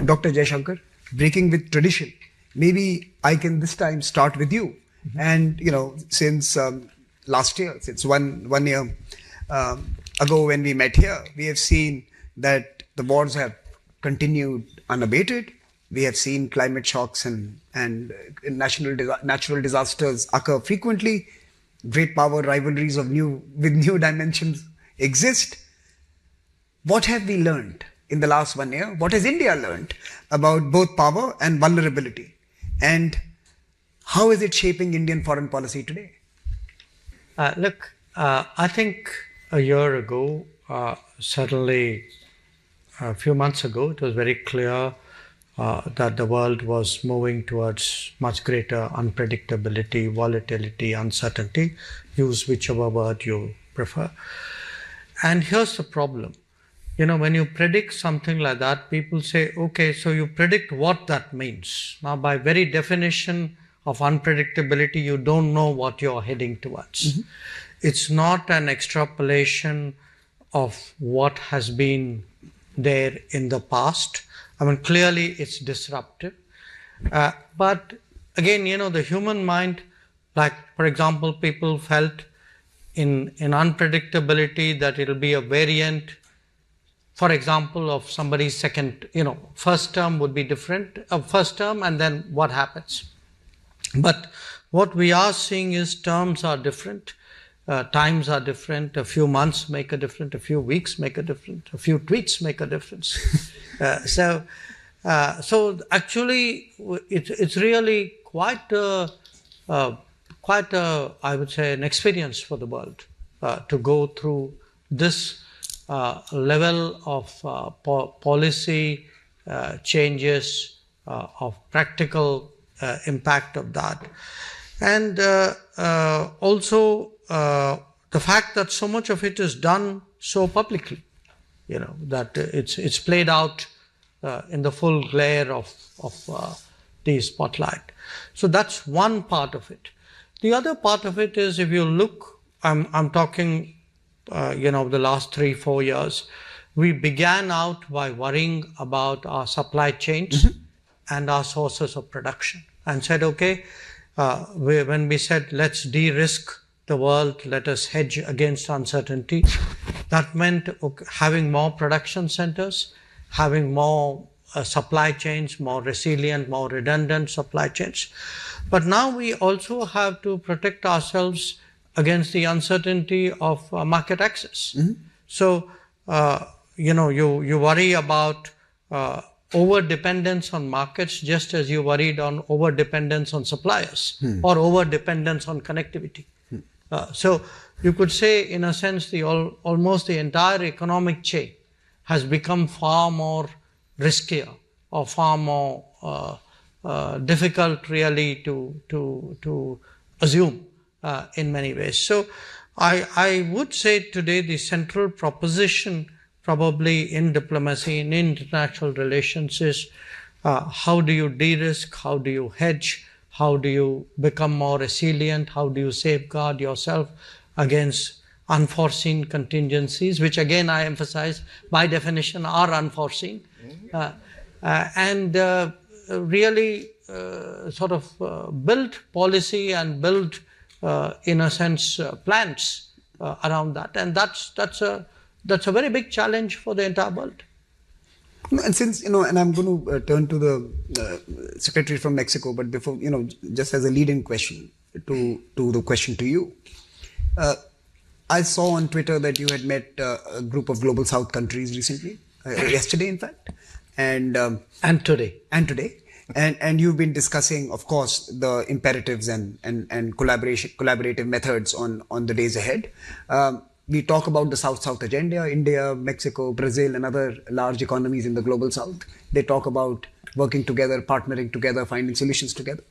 Dr. Jaishankar, breaking with tradition. Maybe I can this time start with you. And, since last year, since one year ago when we met here, we have seen that the wars have continued unabated. We have seen climate shocks and natural disasters occur frequently. Great power rivalries with new dimensions exist. What have we learned in the last 1 year? What has India learned about both power and vulnerability? And how is it shaping Indian foreign policy today? I think a year ago, certainly a few months ago, it was very clear that the world was moving towards much greater unpredictability, volatility, uncertainty. Use whichever word you prefer. And here's the problem. When you predict something like that, people say, okay, so you predict what that means. Now, by very definition of unpredictability, you don't know what you're heading towards. Mm-hmm. It's not an extrapolation of what has been there in the past. Clearly it's disruptive. But again, the human mind, like, for example, people felt in unpredictability that it'll be a variant, for example, of somebody's second, first term would be different, first term, and then what happens. But what we are seeing is terms are different, times are different, a few months make a difference, a few weeks make a difference, a few tweets make a difference. So actually, it's really quite a, I would say, an experience for the world to go through this level of policy changes, of practical impact of that. And also the fact that so much of it is done so publicly, that it's played out in the full glare of the spotlight. So that's one part of it. The other part of it is, if you look, I'm talking, the last 3-4 years, we began out by worrying about our supply chains and our sources of production, and said, okay, when we said, let's de-risk the world, let us hedge against uncertainty, that meant having more production centers, having more supply chains, more resilient, more redundant supply chains. But now we also have to protect ourselves against the uncertainty of market access. Mm-hmm. So, you worry about over-dependence on markets just as you worried on over-dependence on suppliers or over-dependence on connectivity. So you could say, in a sense, almost the entire economic chain has become far more riskier or far more difficult really to assume in many ways. So I would say today the central proposition probably in diplomacy, in international relations is how do you de-risk, how do you hedge, how do you become more resilient, how do you safeguard yourself against unforeseen contingencies, which again I emphasize by definition are unforeseen, and really sort of build policy and build in a sense plans around that, and that's a very big challenge for the entire world. And since, and I'm going to turn to the secretary from Mexico, but before, just as a lead-in question to the question to you, I saw on Twitter that you had met a group of Global South countries recently, yesterday in fact, and today. And you've been discussing, of course, the imperatives and collaborative methods on the days ahead. We talk about the South-South agenda, India, Mexico, Brazil, and other large economies in the Global South. They talk about working together, partnering together, finding solutions together.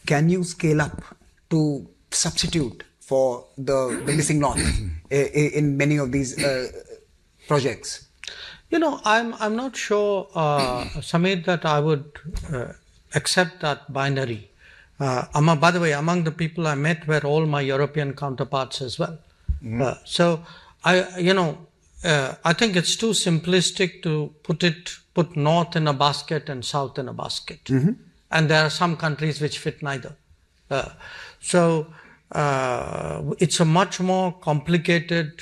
Can you scale up to substitute for the missing link in many of these projects? I'm not sure, Samir, that I would accept that binary. By the way, among the people I met were all my European counterparts as well. So I think it's too simplistic to put it put North in a basket and South in a basket. And there are some countries which fit neither. So it's a much more complicated,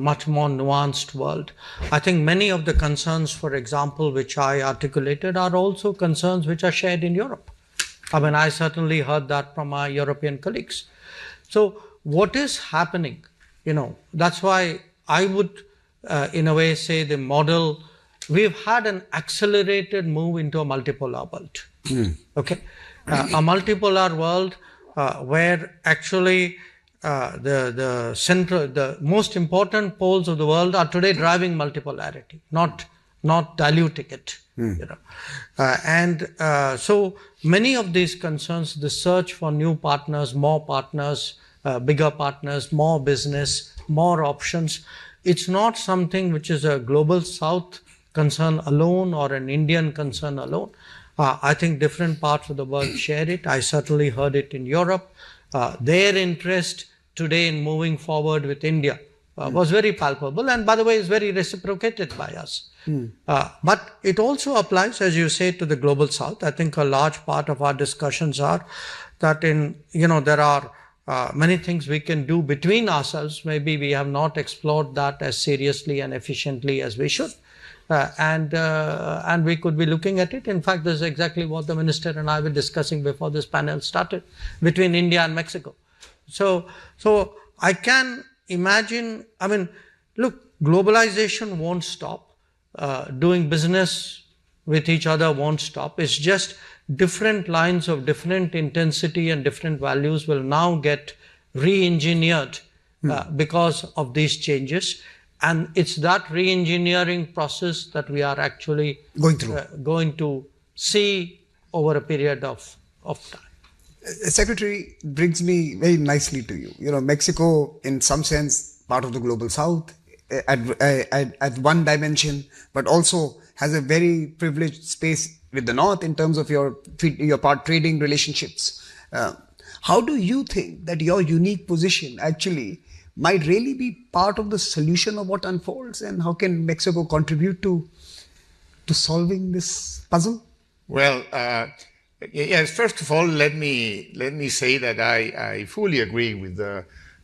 much more nuanced world. I think many of the concerns, for example, which I articulated are also concerns which are shared in Europe. I mean, I certainly heard that from my European colleagues. So what is happening, that's why I would, in a way, say the model, we've had an accelerated move into a multipolar world. Okay, a multipolar world where actually the most important poles of the world are today driving multipolarity, not diluting it. So many of these concerns, the search for new partners, more partners, bigger partners, more business, more options, it's not something which is a global South concern alone or an Indian concern alone. I think different parts of the world share it. I certainly heard it in Europe. Their interest today in moving forward with India was very palpable, and by the way, is very reciprocated by us. But it also applies, as you say, to the global South. I think a large part of our discussions are that there are many things we can do between ourselves. Maybe we have not explored that as seriously and efficiently as we should. And we could be looking at it. In fact, this is exactly what the minister and I were discussing before this panel started, between India and Mexico. So I can imagine, look, globalization won't stop. Doing business with each other won't stop. It's just different lines of different intensity and different values will now get re-engineered because of these changes. And it's that re-engineering process that we are actually going to see over a period of time. Secretary, brings me very nicely to you. Mexico, in some sense, part of the global South at one dimension, but also has a very privileged space with the North in terms of your trading relationships. How do you think that your unique position actually might really be part of the solution of what unfolds, and how can Mexico contribute to solving this puzzle? Well, yes. First of all, let me say that I fully agree with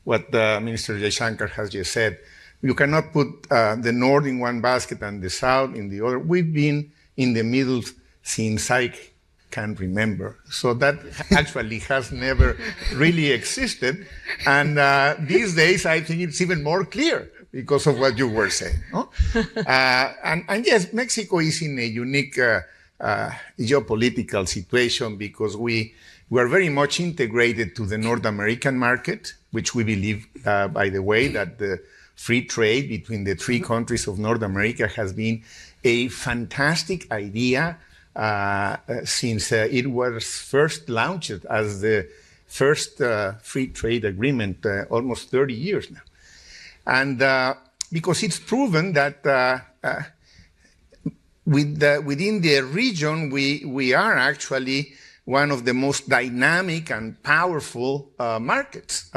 what Minister Jaishankar has just said. You cannot put the North in one basket and the South in the other. We've been in the middle since I can remember. So that actually has never really existed. And these days, I think it's even more clear because of what you were saying. No? And yes, Mexico is in a unique geopolitical situation because we are very much integrated to the North American market, which we believe, by the way, that the free trade between the three countries of North America has been a fantastic idea since it was first launched as the first free trade agreement almost 30 years now. And because it's proven that within the region, we are actually one of the most dynamic and powerful markets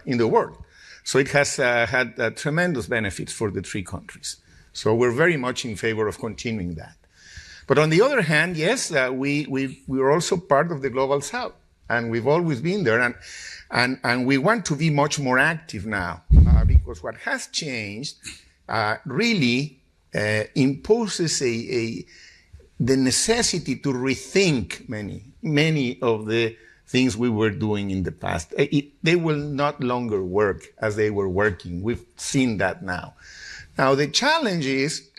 in the world. So it has had tremendous benefits for the three countries. So we're very much in favor of continuing that. But on the other hand, yes, we're also part of the global South, and we've always been there, and we want to be much more active now, because what has changed really imposes the necessity to rethink many of the things we were doing in the past. They will not longer work as they were working. We've seen that now. Now the challenge is,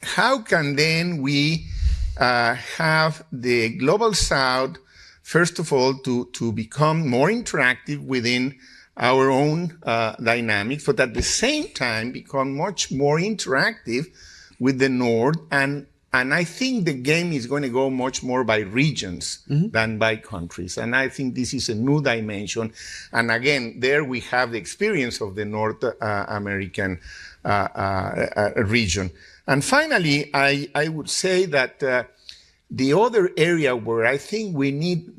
how can then we have the global South, first of all, to become more interactive within our own dynamics, but at the same time become much more interactive with the North. And I think the game is going to go much more by regions than by countries. And I think this is a new dimension. And again, there we have the experience of the North American region. And finally, I would say that the other area where I think we need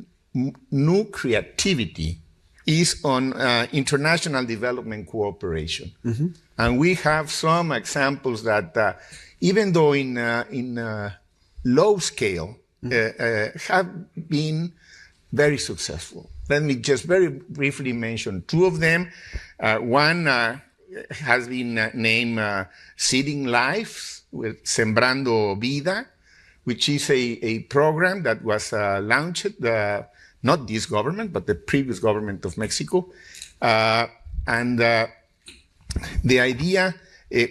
new creativity is on international development cooperation. And we have some examples that, even though in low scale, have been very successful. Let me just very briefly mention two of them. One has been named Seeding Lives with Sembrando Vida, which is a program that was launched, not this government, but the previous government of Mexico. And the idea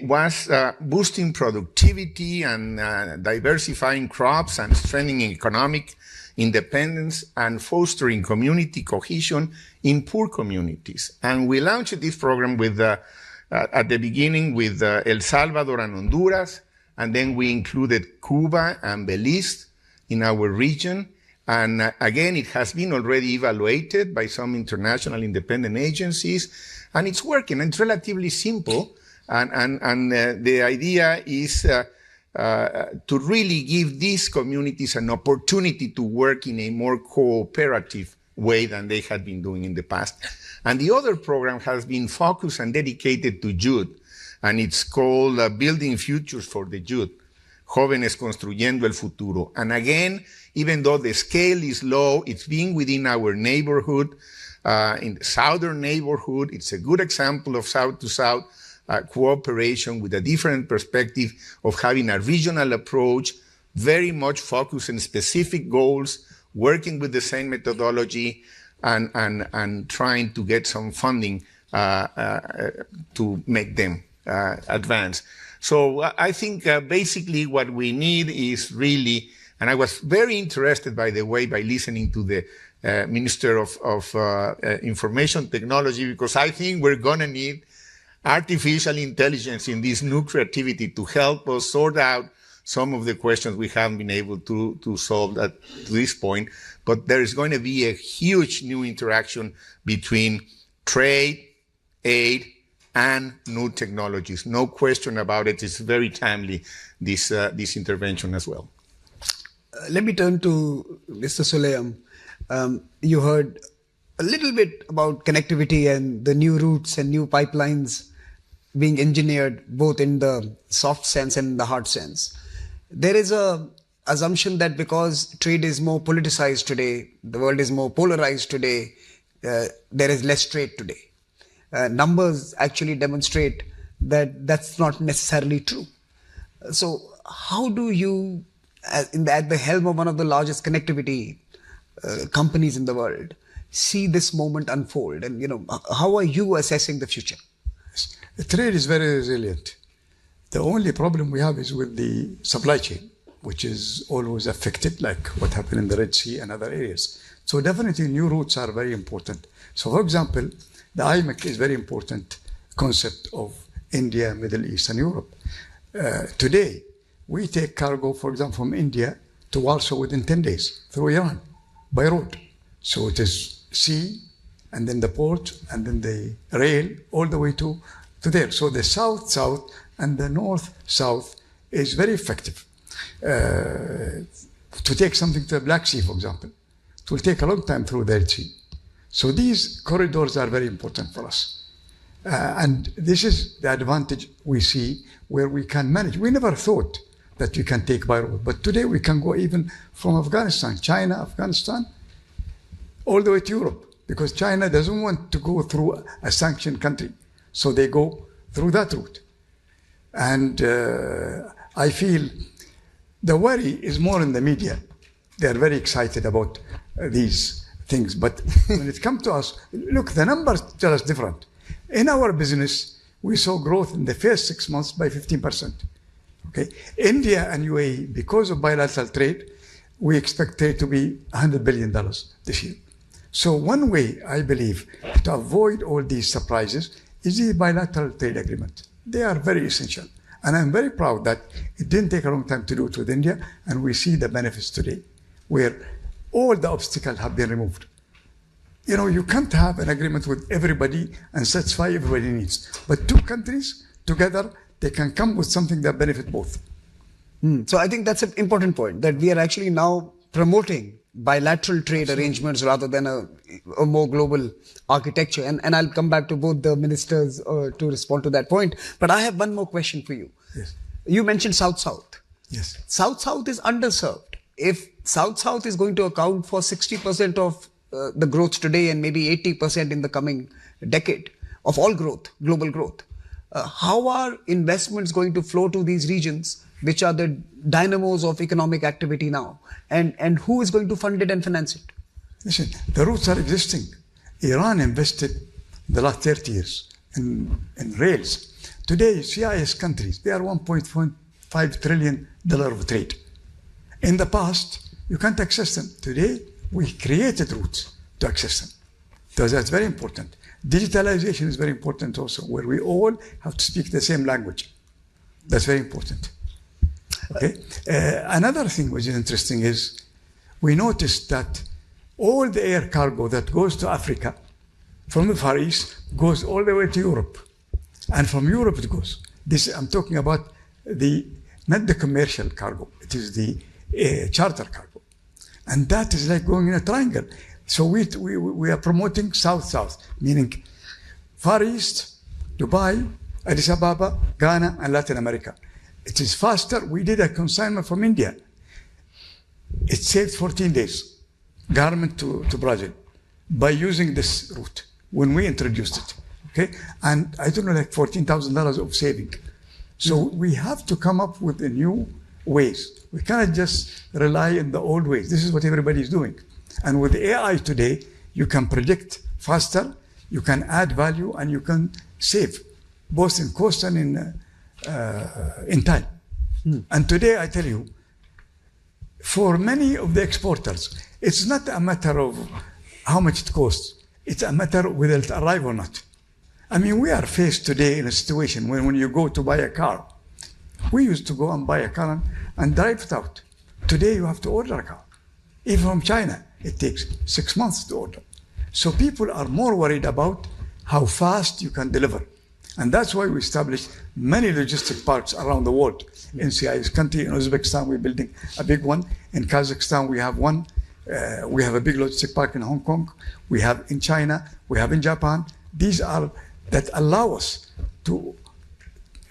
was boosting productivity and diversifying crops and strengthening economic independence and fostering community cohesion in poor communities. And we launched this program with, at the beginning with El Salvador and Honduras, and then we included Cuba and Belize in our region. And again, it has been already evaluated by some international independent agencies, and it's working. It's relatively simple, and the idea is to really give these communities an opportunity to work in a more cooperative way than they had been doing in the past. And the other program has been focused and dedicated to youth, and it's called Building Futures for the Youth, Jóvenes Construyendo el Futuro. And again, even though the scale is low, it's being within our neighborhood, in the southern neighborhood. It's a good example of south-to-south cooperation with a different perspective of having a regional approach, very much focused on specific goals, working with the same methodology, and trying to get some funding to make them advance. So I think basically what we need is really, and I was very interested, by the way, by listening to the Minister of Information Technology, because I think we're going to need artificial intelligence in this new creativity to help us sort out some of the questions we haven't been able to solve at this point. But there is going to be a huge new interaction between trade, aid, and new technologies. No question about it. It's very timely, this intervention as well. Let me turn to Mr. Sulayem. You heard a little bit about connectivity and the new routes and new pipelines being engineered both in the soft sense and in the hard sense. There is a assumption that because trade is more politicized today, the world is more polarized today, there is less trade today. Numbers actually demonstrate that that's not necessarily true. So how do you, at the helm of one of the largest connectivity companies in the world, see this moment unfold? And how are you assessing the future? The trade is very resilient. The only problem we have is with the supply chain, which is always affected, like what happened in the Red Sea and other areas. So definitely new routes are very important. So for example, the IMEC is very important concept of India, Middle East, and Europe. Today, we take cargo, for example, from India to Warsaw within 10 days through Iran by road. So it is sea, and then the port, and then the rail, all the way to there. So the south-south and the north-south is very effective. To take something to the Black Sea, for example, it will take a long time through the Red Sea. So these corridors are very important for us. And this is the advantage we see where we can manage. We never thought that we can take by road, but today we can go even from Afghanistan, China, Afghanistan, all the way to Europe, because China doesn't want to go through a sanctioned country. So they go through that route. And I feel the worry is more in the media. They are very excited about these things. But when it comes to us, look, the numbers tell us different. In our business, we saw growth in the first 6 months by 15%. Okay, India and UAE, because of bilateral trade, we expect trade to be $100 billion this year. So one way, I believe, to avoid all these surprises is the bilateral trade agreement. They are very essential. And I'm very proud that it didn't take a long time to do it with India, and we see the benefits today, where all the obstacles have been removed. You can't have an agreement with everybody and satisfy everybody's needs. But two countries together, they can come with something that benefits both. So I think that's an important point, that we are actually now promoting bilateral trade arrangements rather than a more global architecture. And I'll come back to both the ministers to respond to that point. But I have one more question for you. Yes. You mentioned South-South. Yes. South-South is underserved. If South-South is going to account for 60% of the growth today and maybe 80% in the coming decade of all growth, global growth, how are investments going to flow to these regions, which are the dynamos of economic activity now? And who is going to fund it and finance it? Listen, the roots are existing. Iran invested the last 30 years in rails. Today, CIS countries, they are $1.5 trillion of trade. In the past, you can't access them. Today, we created routes to access them. So that's very important. Digitalization is very important also, where we all have to speak the same language. That's very important. Okay. Another thing which is interesting is we noticed that all the air cargo that goes to Africa from the Far East goes all the way to Europe. And from Europe it goes. I'm talking about not the commercial cargo, it is the charter cargo. And that is like going in a triangle. So we are promoting South-South, meaning Far East, Dubai, Addis Ababa, Ghana, and Latin America. It is faster. We did a consignment from India. It saved 14 days, garment to Brazil, by using this route when we introduced it. Okay, and I don't know, like $14,000 of saving. So we have to come up with the new ways. We cannot just rely on the old ways. This is what everybody is doing. And with AI today, you can predict faster, you can add value, and you can save, both in cost and in time. And today, I tell you, for many of the exporters, it's not a matter of how much it costs. It's a matter of whether it arrives or not. I mean, we are faced today in a situation when you go to buy a car. We used to go and buy a car and drive it out. Today, you have to order a car. Even from China, it takes 6 months to order. So people are more worried about how fast you can deliver. And that's why we established many logistic parks around the world. In CIS country, in Uzbekistan, we're building a big one. In Kazakhstan, we have one. We have a big logistic park in Hong Kong. We have in China. We have in Japan. These are that allow us to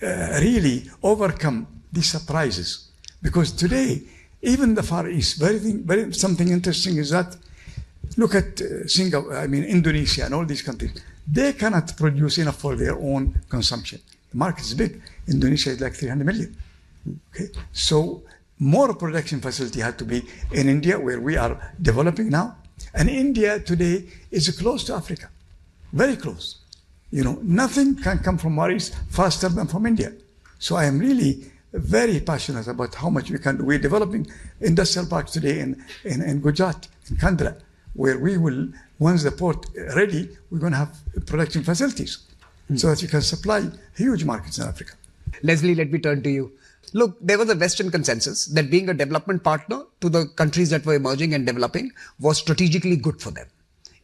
really overcome these surprises. Because today, even the Far East, something interesting is that, look at Indonesia and all these countries. They cannot produce enough for their own consumption. The market is big. Indonesia is like 300 million. Okay, so more production facility had to be in India, where we are developing now. And India today is close to Africa, very close. You know, nothing can come from Far East faster than from India. So I am really very passionate about how much we can do. We're developing industrial parks today in Gujarat, in Kandla, where we will, once the port ready, we're going to have production facilities so that you can supply huge markets in Africa. Leslie, let me turn to you. Look, there was a Western consensus that being a development partner to the countries that were emerging and developing was strategically good for them.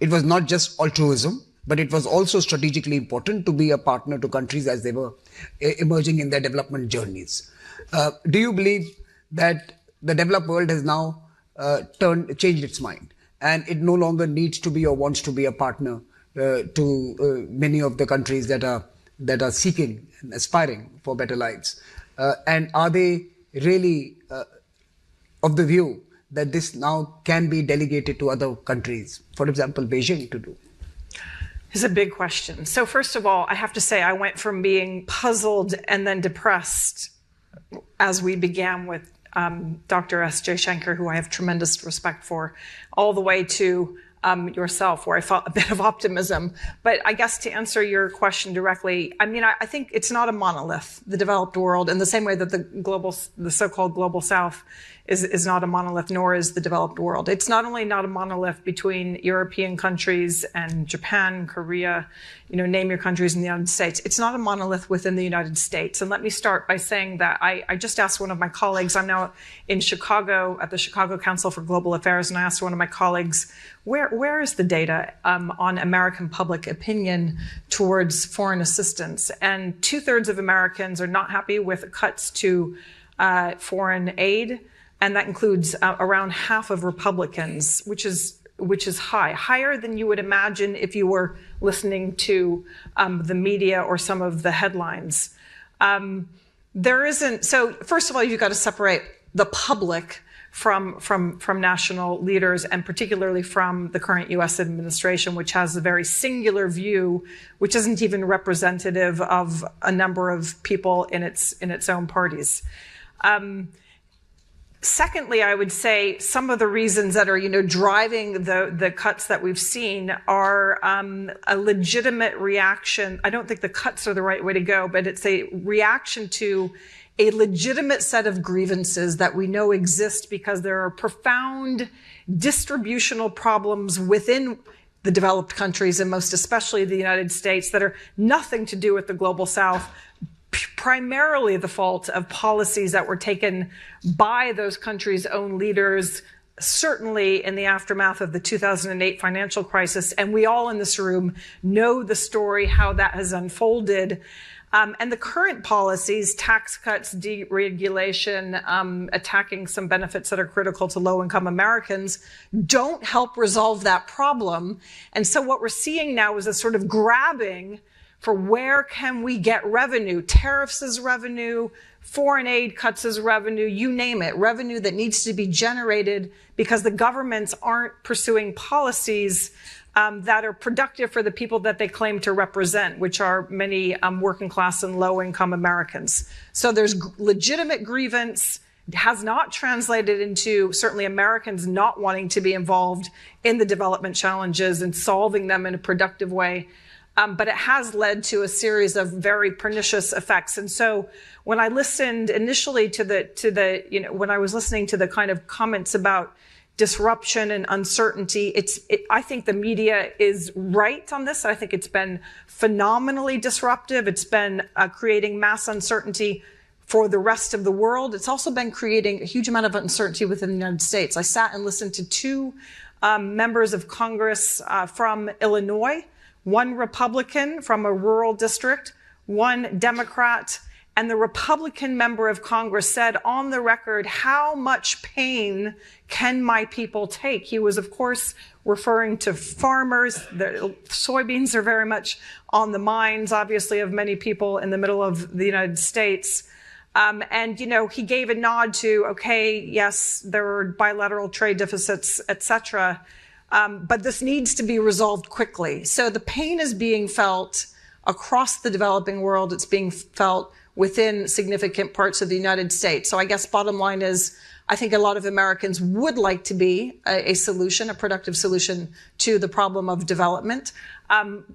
It was not just altruism, but it was also strategically important to be a partner to countries as they were emerging in their development journeys. Do you believe that the developed world has now changed its mind, and it no longer needs to be or wants to be a partner to many of the countries that are seeking and aspiring for better lives? And are they really of the view that this now can be delegated to other countries, for example, Beijing, to do? It's a big question. So first of all, I have to say I went from being puzzled and then depressed as we began with Dr. S. Jaishankar, who I have tremendous respect for, all the way to yourself, where I felt a bit of optimism. But I guess to answer your question directly, I mean, I think it's not a monolith, the developed world, in the same way that the so-called global South is not a monolith, nor is the developed world. It's not only not a monolith between European countries and Japan, Korea, name your countries in the United States. It's not a monolith within the United States. And let me start by saying that I just asked one of my colleagues, I'm now in Chicago at the Chicago Council for Global Affairs, and I asked one of my colleagues, where is the data on American public opinion towards foreign assistance? And 2/3 of Americans are not happy with cuts to foreign aid. and that includes around half of Republicans, which is higher than you would imagine if you were listening to the media or some of the headlines. So first of all, you've got to separate the public from national leaders, and particularly from the current U.S. administration, which has a very singular view, which isn't even representative of a number of people in its own parties. Secondly, I would say some of the reasons that are, driving the cuts that we've seen are a legitimate reaction. I don't think the cuts are the right way to go, but it's a reaction to a legitimate set of grievances that we know exist because there are profound distributional problems within the developed countries, and most especially the United States, that are nothing to do with the global South, primarily the fault of policies that were taken by those countries' own leaders, certainly in the aftermath of the 2008 financial crisis. And we all in this room know the story, how that has unfolded. And the current policies, tax cuts, deregulation, attacking some benefits that are critical to low-income Americans, don't help resolve that problem. And so what we're seeing now is a sort of grabbing for where can we get revenue, tariffs as revenue, foreign aid cuts as revenue, you name it, revenue that needs to be generated because the governments aren't pursuing policies that are productive for the people that they claim to represent, which are many working class and low income Americans. So there's legitimate grievance. It has not translated into certainly Americans not wanting to be involved in the development challenges and solving them in a productive way. But it has led to a series of very pernicious effects. And so when I listened initially when I was listening to the kind of comments about disruption and uncertainty, I think the media is right on this. I think it's been phenomenally disruptive. It's been creating mass uncertainty for the rest of the world. It's also been creating a huge amount of uncertainty within the United States. I sat and listened to two members of Congress from Illinois, one Republican from a rural district, one Democrat, and the Republican member of Congress said on the record, how much pain can my people take? He was, of course, referring to farmers. The soybeans are very much on the minds, obviously, of many people in the middle of the United States. And he gave a nod to, okay, yes, there are bilateral trade deficits, et cetera. But this needs to be resolved quickly. So the pain is being felt across the developing world. It's being felt within significant parts of the United States. So I guess bottom line is, I think a lot of Americans would like to be a solution, a productive solution to the problem of development.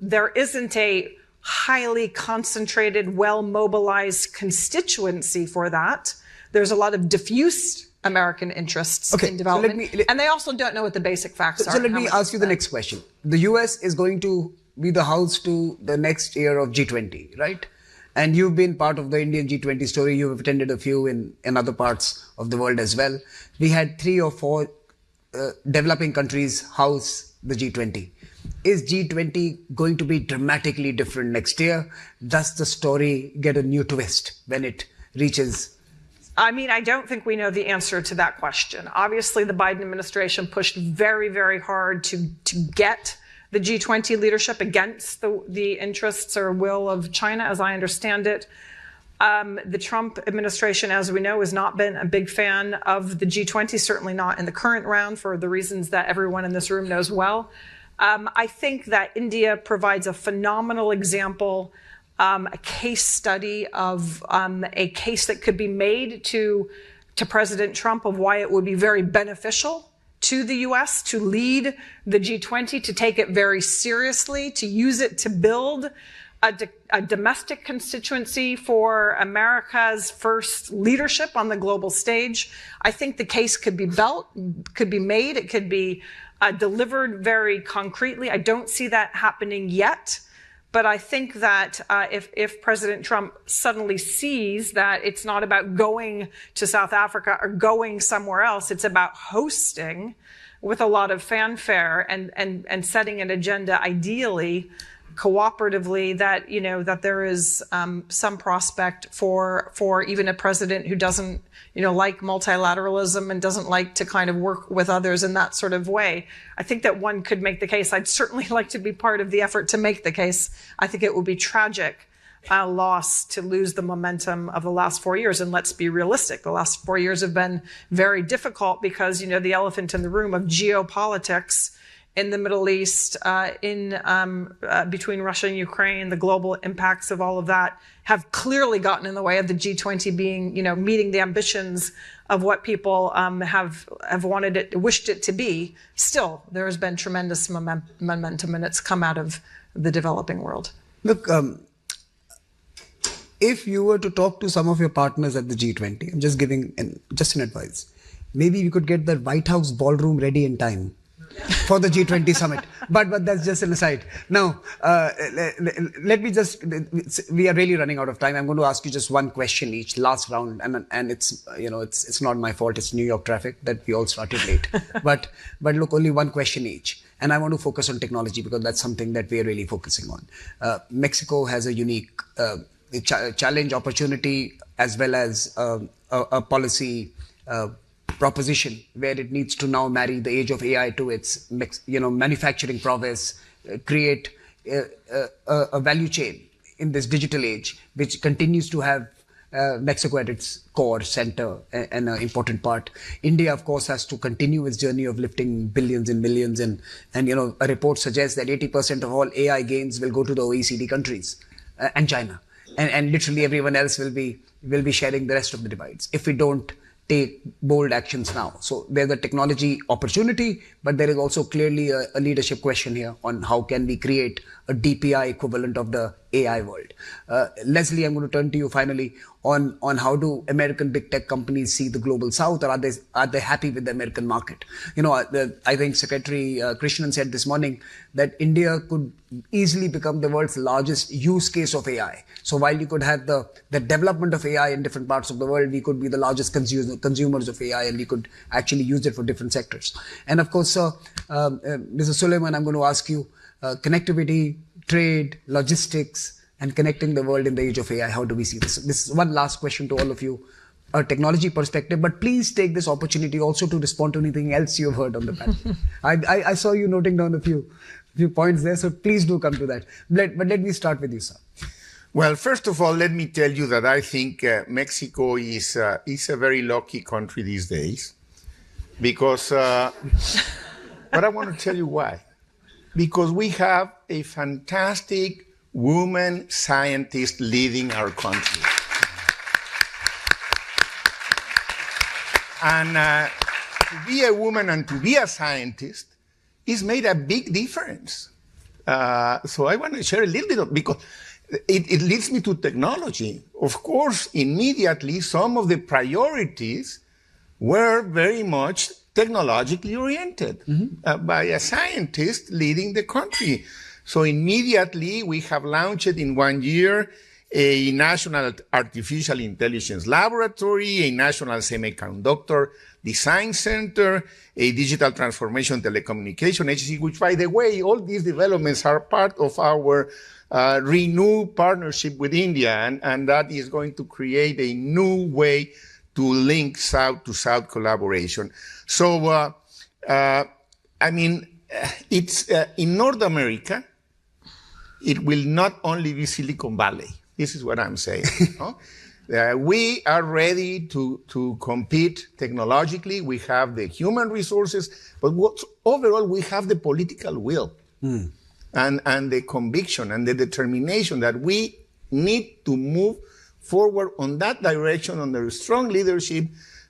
There isn't a highly concentrated, well-mobilized constituency for that. There's a lot of diffuse American interests in development. And they also don't know what the basic facts are. So let me ask you the next question. The US is going to be the house to the next year of G20, right? And you've been part of the Indian G20 story. You've attended a few in other parts of the world as well. We had 3 or 4 developing countries house the G20. Is G20 going to be dramatically different next year? Does the story get a new twist when it reaches? I mean, I don't think we know the answer to that question. Obviously, the Biden administration pushed very, very hard to get the G20 leadership against the interests or will of China, as I understand it. The Trump administration, as we know, has not been a big fan of the G20, certainly not in the current round for the reasons that everyone in this room knows well. I think that India provides a phenomenal example, a case study of a case that could be made to President Trump of why it would be very beneficial to the U.S. to lead the G20, to take it very seriously, to use it to build a domestic constituency for America's first leadership on the global stage. I think the case could be made. It could be delivered very concretely. I don't see that happening yet. But I think that if President Trump suddenly sees that it's not about going to South Africa or going somewhere else, it's about hosting with a lot of fanfare and setting an agenda, ideally, cooperatively that, that there is some prospect for even a president who doesn't, like multilateralism and doesn't like to kind of work with others in that sort of way. I think that one could make the case. I'd certainly like to be part of the effort to make the case. I think it would be tragic loss to lose the momentum of the last 4 years. And let's be realistic. The last 4 years have been very difficult because, the elephant in the room of geopolitics in the Middle East, between Russia and Ukraine, the global impacts of all of that have clearly gotten in the way of the G20 being, meeting the ambitions of what people have wanted it, wished it to be. Still, there has been tremendous momentum, and it's come out of the developing world. Look, if you were to talk to some of your partners at the G20, I'm just giving an advice. Maybe you could get the White House ballroom ready in time for the G20 summit. But that's just an aside. Now, let me just, we are really running out of time. I'm going to ask you just one question each, last round. And it's, it's not my fault. It's New York traffic that we all started late. But look, only one question each. And I want to focus on technology because that's something that we are really focusing on. Mexico has a unique challenge, opportunity, as well as a policy proposition where it needs to now marry the age of AI to its manufacturing prowess, create a value chain in this digital age, which continues to have Mexico at its core center and an important part. India, of course, has to continue its journey of lifting billions and millions, and a report suggests that 80% of all AI gains will go to the OECD countries and China, and literally everyone else will be sharing the rest of the divides if we don't take bold actions now. So there's a technology opportunity, but there is also clearly a leadership question here on how can we create a DPI equivalent of the AI world. Leslie, I'm going to turn to you finally on how do American big tech companies see the global south, or are they happy with the American market? I think Secretary Krishnan said this morning that India could easily become the world's largest use case of AI. So while you could have the development of AI in different parts of the world, we could be the largest consumers of AI, and we could actually use it for different sectors. And of course, Mr. Suleiman, I'm going to ask you, connectivity, trade, logistics, and connecting the world in the age of AI. How do we see this? This is one last question to all of you, a technology perspective, but please take this opportunity also to respond to anything else you've heard on the panel. I saw you noting down a few points there, so please do come to that. But let me start with you, sir. Well, first of all, let me tell you that I think Mexico is a very lucky country these days, because, but I want to tell you why. Because we have a fantastic woman scientist leading our country. And to be a woman and to be a scientist is made a big difference. So I want to share a little bit of, because it leads me to technology. Of course, immediately some of the priorities were very much technologically oriented by a scientist leading the country. So immediately we have launched in 1 year a national artificial intelligence laboratory, a national semiconductor design center, a digital transformation telecommunication agency, which, by the way, all these developments are part of our renewed partnership with India, and that is going to create a new way to link South to South collaboration. So, it's in North America, it will not only be Silicon Valley. This is what I'm saying. We are ready to compete technologically. We have the human resources, but overall, we have the political will and the conviction and the determination that we need to move forward on that direction under strong leadership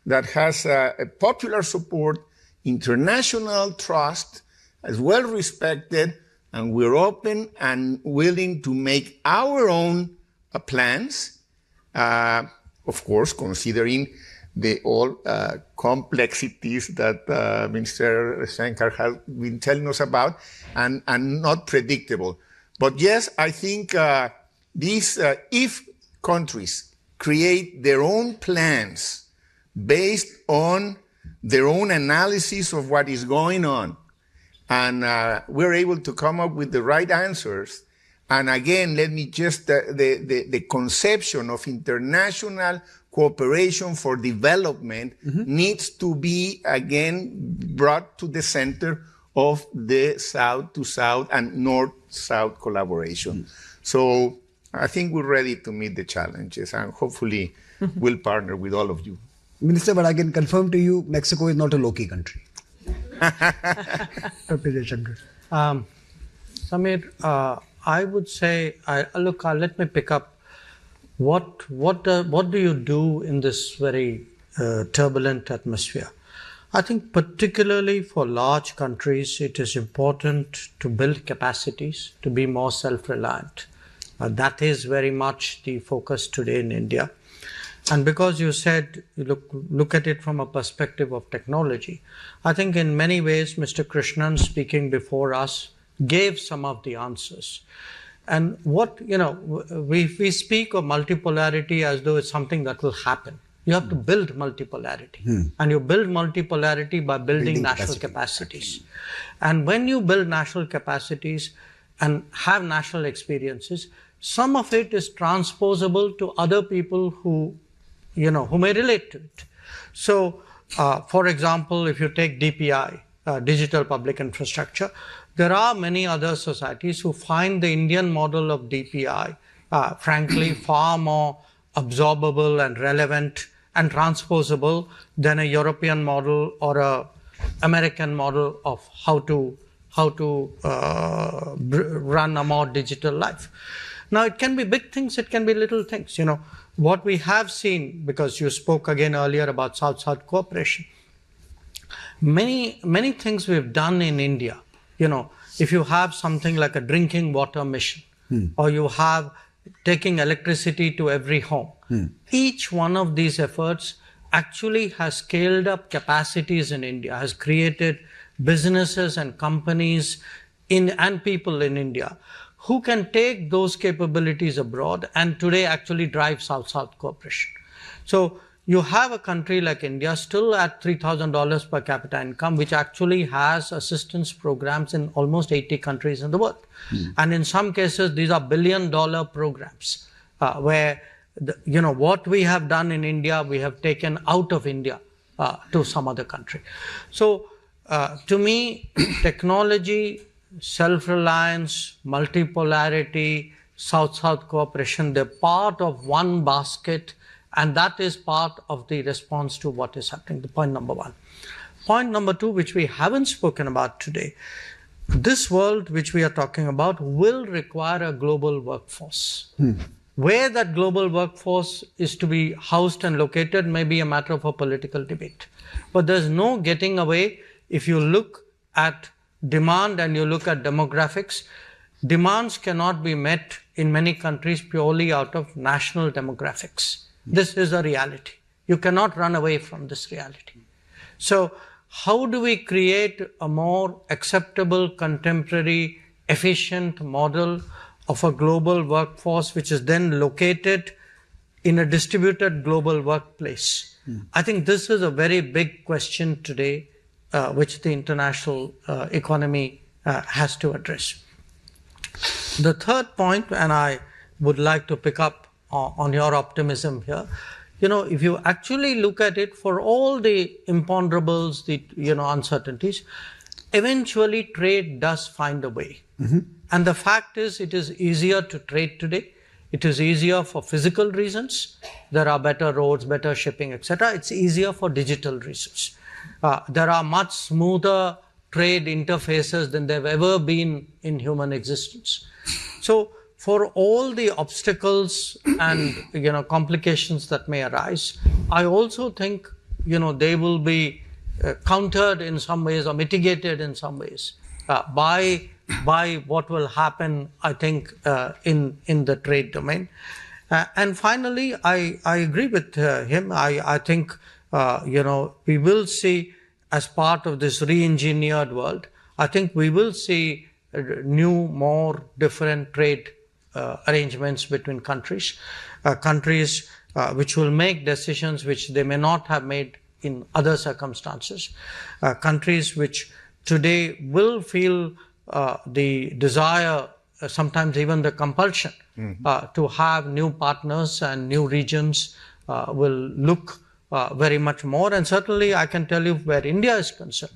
that has a popular support, international trust, as well respected, and we're open and willing to make our own plans, of course, considering the all complexities that Mr. Shankar has been telling us about, and not predictable. But yes, I think if countries create their own plans based on their own analysis of what is going on, and we're able to come up with the right answers, And again, let me just, the conception of international cooperation for development needs to be, again, brought to the center of the South to South and North-South collaboration. So I think we're ready to meet the challenges, and hopefully we'll partner with all of you. Minister, but I can confirm to you, Mexico is not a low-key country. Dr. Jaishankar. Samir, I would say, look, let me pick up. What do you do in this very turbulent atmosphere? I think particularly for large countries, it is important to build capacities, to be more self-reliant. That is very much the focus today in India. And because you said, you look at it from a perspective of technology, I think in many ways, Mr. Krishnan speaking before us gave some of the answers. And we speak of multipolarity as though it's something that will happen. You have to build multipolarity. And you build multipolarity by building national capacities. And when you build national capacities and have national experiences, some of it is transposable to other people who may relate to it. So, for example, if you take DPI, digital public infrastructure, there are many other societies who find the Indian model of DPI, frankly, far more absorbable and relevant and transposable than a European model or a American model of how to run a more digital life. Now, it can be big things, it can be little things. What we have seen, because you spoke again earlier about South-South cooperation, many things we've done in India. If you have something like a drinking water mission, or you have taking electricity to every home, each one of these efforts actually has scaled up capacities in India, has created businesses and companies and people in India who can take those capabilities abroad and today actually drive South-South cooperation. So you have a country like India still at $3,000 per capita income, which actually has assistance programs in almost 80 countries in the world. And in some cases, these are billion-dollar programs where, what we have done in India, we have taken out of India to some other country. So to me, technology, self-reliance, multipolarity, South-South cooperation, they're part of one basket. And that is part of the response to what is happening, the point number one. Point number two, which we haven't spoken about today, this world which we are talking about will require a global workforce. Where that global workforce is to be housed and located may be a matter of a political debate. But there's no getting away. If you look at demand and you look at demographics, demands cannot be met in many countries purely out of national demographics. This is a reality. You cannot run away from this reality. So how do we create a more acceptable, contemporary, efficient model of a global workforce which is then located in a distributed global workplace? I think this is a very big question today, which the international economy has to address. The third point, and I would like to pick up on your optimism here, if you actually look at it, for all the imponderables, the uncertainties, eventually trade does find a way. And the fact is, it is easier to trade today. It is easier for physical reasons. There are better roads, better shipping, etc. It's easier for digital reasons. There are much smoother trade interfaces than there have ever been in human existence. So for all the obstacles and complications that may arise, I also think they will be countered in some ways or mitigated in some ways by what will happen, I think, in the trade domain. And finally, I agree with him. I think we will see, as part of this re-engineered world, I think we will see new, more different trade arrangements between countries, which will make decisions which they may not have made in other circumstances, countries which today will feel the desire sometimes even the compulsion to have new partners and new regions will look very much more. And certainly I can tell you where India is concerned.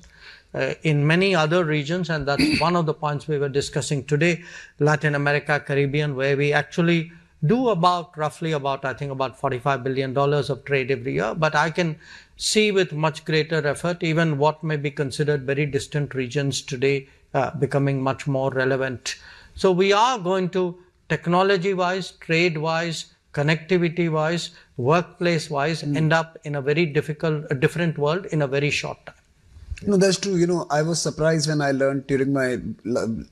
In many other regions, and that's one of the points we were discussing today, Latin America, Caribbean, where we actually do roughly about $45 billion of trade every year. But I can see with much greater effort, even what may be considered very distant regions today becoming much more relevant. So we are going to, technology-wise, trade-wise, connectivity-wise, workplace-wise, end up in a very different world in a very short time. No, that's true. I was surprised when I learned during my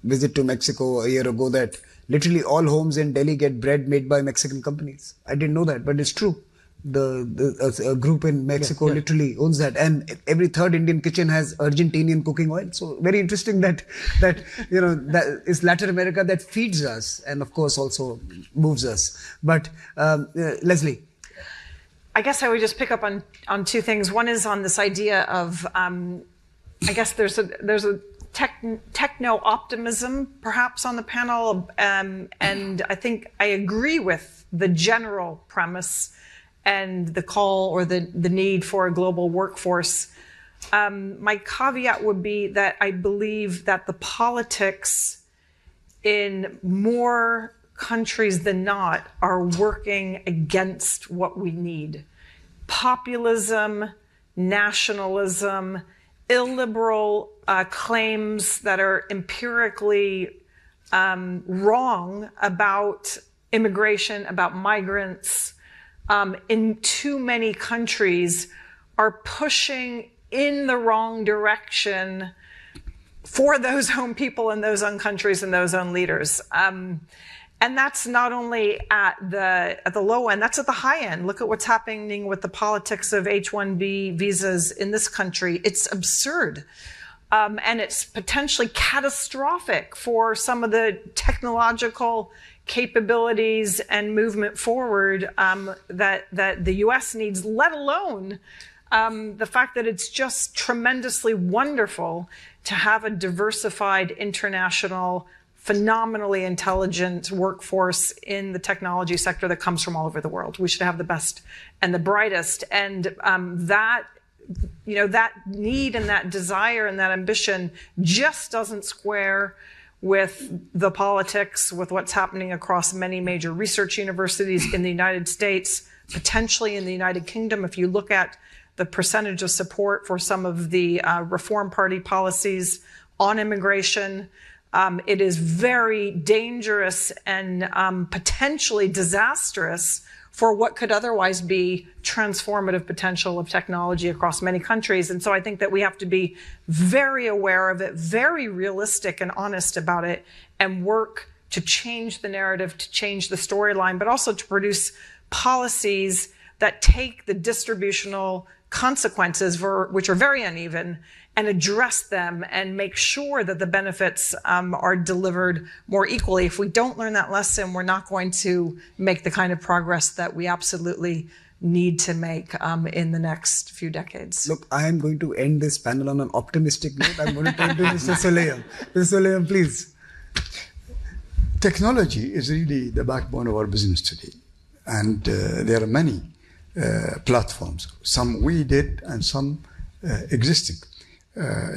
visit to Mexico a year ago that literally all homes in Delhi get bread made by Mexican companies. I didn't know that, but it's true. A group in Mexico literally owns that, and every third Indian kitchen has Argentinian cooking oil. So very interesting that that is Latin America that feeds us, and of course also moves us. But Leslie, I guess I would just pick up on two things. One is on this idea of I guess there's a techno optimism perhaps on the panel, and I think I agree with the general premise and the call or the need for a global workforce. My caveat would be that I believe that the politics in more countries than not are working against what we need. Populism, nationalism, illiberal claims that are empirically wrong about immigration, about migrants, in too many countries are pushing in the wrong direction for those own people in those own countries and those own leaders. And that's not only at the low end, that's at the high end. Look at what's happening with the politics of H-1B visas in this country. It's absurd. And it's potentially catastrophic for some of the technological capabilities and movement forward that the U.S. needs, let alone the fact that it's just tremendously wonderful to have a diversified international, phenomenally intelligent workforce in the technology sector that comes from all over the world. We should have the best and the brightest. And that need and that desire and that ambition just doesn't square with the politics, with what's happening across many major research universities in the United States, potentially in the United Kingdom. If you look at the percentage of support for some of the Reform Party policies on immigration, it is very dangerous and potentially disastrous for what could otherwise be transformative potential of technology across many countries. And so I think that we have to be very aware of it, very realistic and honest about it, and work to change the narrative, to change the storyline, but also to produce policies that take the distributional consequences, which are very uneven, and address them and make sure that the benefits are delivered more equally. If we don't learn that lesson, we're not going to make the kind of progress that we absolutely need to make in the next few decades. Look, I am going to end this panel on an optimistic note. I'm going to turn to Mr. Soleiam. Mr. Soleiam, please. Technology is really the backbone of our business today. And there are many platforms, some we did and some existing.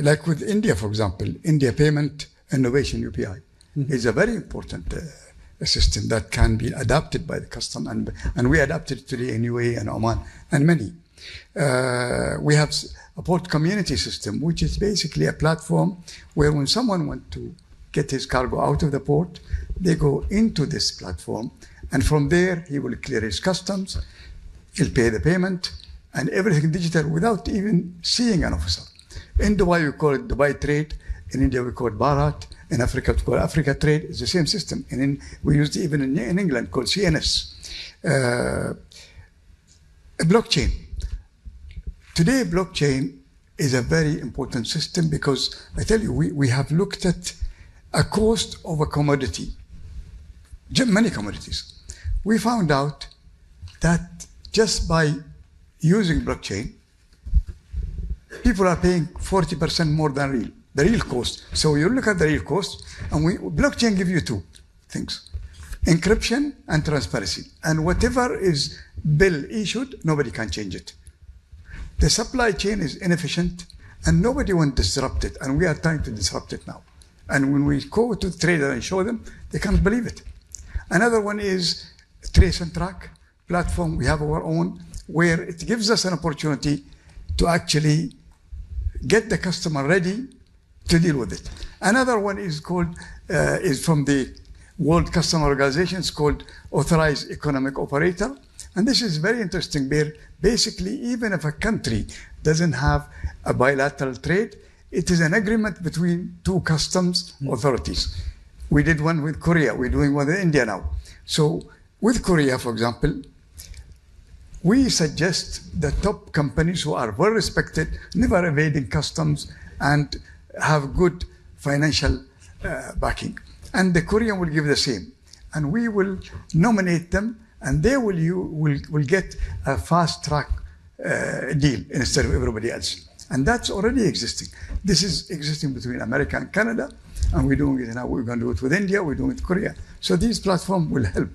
Like with India, for example, India Payment Innovation UPI is a very important system that can be adapted by the custom, and we adapted it today in UAE and Oman and many. We have a port community system, which is basically a platform where when someone wants to get his cargo out of the port, they go into this platform, and from there he will clear his customs, he'll pay the payment, and everything digital without even seeing an officer. In Dubai, we call it Dubai Trade. In India, we call it Bharat. In Africa, we call it Africa Trade. It's the same system. And we used it even in England, called CNS. Blockchain. Today, blockchain is a very important system because, I tell you, we have looked at a cost of a commodity, many commodities. We found out that just by using blockchain, people are paying 40% more than the real cost. So you look at the real cost, and blockchain give you two. things: encryption and transparency. And whatever is bill issued, nobody can change it. The supply chain is inefficient and nobody wants to disrupt it. And we are trying to disrupt it now. And when we go to the trader and show them, they can't believe it. Another one is trace and track platform. We have our own, where it gives us an opportunity to actually get the customer ready to deal with it. Another one is called, is from the World Customer Organization. It's called Authorized Economic Operator. And this is very interesting, where basically even if a country doesn't have a bilateral trade, it is an agreement between two customs authorities. We did one with Korea. We're doing one with India now. So with Korea, for example, we suggest the top companies who are well respected, never evading customs, and have good financial backing. And the Korean will give the same. And we will nominate them, and they will get a fast track deal instead of everybody else. And that's already existing. This is existing between America and Canada, and we're doing it now. We're going to do it with India, we're doing it with Korea. So these platforms will help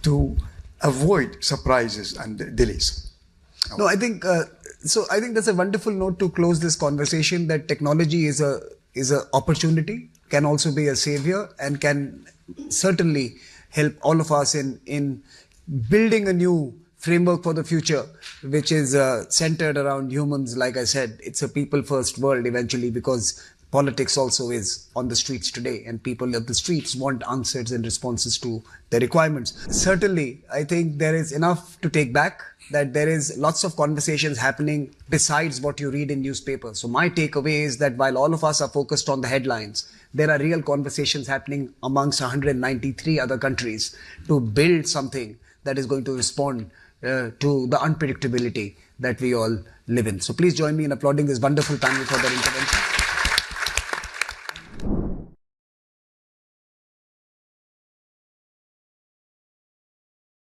to avoid surprises and delays. No, I think so. I think that's a wonderful note to close this conversation. That technology is a opportunity, can also be a savior, and can certainly help all of us in building a new framework for the future, which is centered around humans. Like I said, it's a people-first world eventually, because politics also is on the streets today, and people of the streets want answers and responses to their requirements. Certainly, I think there is enough to take back, that there is lots of conversations happening besides what you read in newspapers. So my takeaway is that while all of us are focused on the headlines, there are real conversations happening amongst 193 other countries to build something that is going to respond to the unpredictability that we all live in. So please join me in applauding this wonderful panel for their intervention.